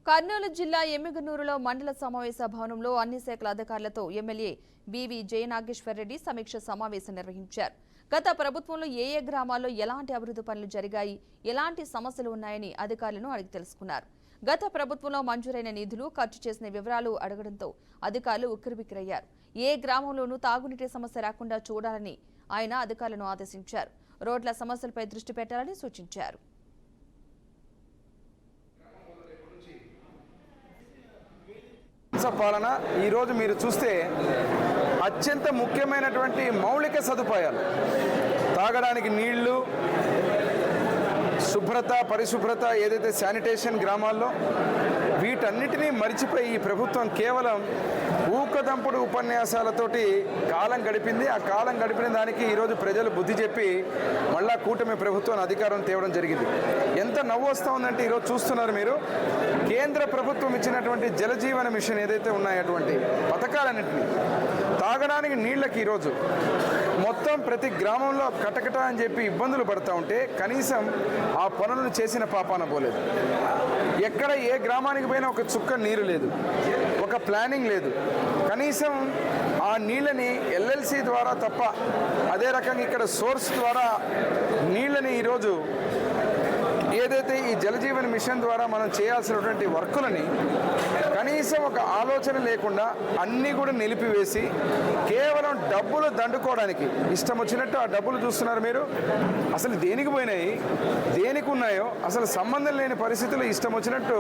కర్నూలు జిల్లా ఎమ్మిగనూరులో మండల సమావేశ భవనంలో అన్ని శాఖల అధికారులతో ఎమ్మెల్యే బీవీ జయనాగేశ్వరరెడ్డి సమీక్ష సమావేశం నిర్వహించారు. గత ప్రభుత్వంలో ఏ గ్రామాల్లో ఎలాంటి అభివృద్ధి పనులు జరిగాయి, ఎలాంటి సమస్యలు ఉన్నాయని అధికారులను అడిగి తెలుసుకున్నారు. గత ప్రభుత్వంలో మంజూరైన నిధులు ఖర్చు చేసిన వివరాలు అడగడంతో అధికారులు ఉక్కిరిబిక్కిరయ్యారు. ఏ గ్రామంలోనూ తాగునీటి సమస్య రాకుండా చూడాలని ఆయన అధికారులను ఆదేశించారు. రోడ్ల సమస్యలపై దృష్టి పెట్టాలని సూచించారు. పాలన ఈరోజు మీరు చూస్తే అత్యంత ముఖ్యమైనటువంటి మౌలిక సదుపాయాలు, తాగడానికి నీళ్లు, శుభ్రత, పరిశుభ్రత, ఏదైతే శానిటేషన్ గ్రామాల్లో, వీటన్నిటినీ మరిచిపోయి ఈ ప్రభుత్వం కేవలం ఊకదంపుడు ఉపన్యాసాలతోటి కాలం గడిపింది. ఆ కాలం గడిపిన దానికి ఈరోజు ప్రజలు బుద్ధి చెప్పి మళ్ళా కూటమి ప్రభుత్వాన్ని అధికారం తేవడం జరిగింది. ఎంత నవ్వు వస్తూ ఉందంటే ఈరోజు చూస్తున్నారు మీరు, కేంద్ర ప్రభుత్వం ఇచ్చినటువంటి జలజీవన మిషన్ ఏదైతే ఉన్నాయటువంటి పథకాలన్నింటినీ తాగడానికి నీళ్లకి ఈరోజు మొత్తం ప్రతి గ్రామంలో కటకట అని చెప్పి ఇబ్బందులు పడుతూ ఉంటే కనీసం ఆ పనులను చేసిన పాపాన పోలేదు. ఎక్కడ ఏ గ్రామానికి పోయినా ఒక చుక్క నీరు లేదు, ఒక ప్లానింగ్ లేదు. కనీసం ఆ నీళ్ళని ఎల్ఎల్సి ద్వారా తప్ప, అదే రకంగా ఇక్కడ సోర్స్ ద్వారా నీళ్ళని ఈరోజు ఏదైతే ఈ జలజీవన్ మిషన్ ద్వారా మనం చేయాల్సినటువంటి వర్కులని కనీసం ఒక ఆలోచన లేకుండా అన్నీ కూడా నిలిపివేసి కేవలం డబ్బులు దండుకోవడానికి ఇష్టం వచ్చినట్టు ఆ డబ్బులు చూస్తున్నారు మీరు. అసలు దేనికి పోయినాయి, దేనికి ఉన్నాయో అసలు సంబంధం లేని పరిస్థితుల్లో ఇష్టం వచ్చినట్టు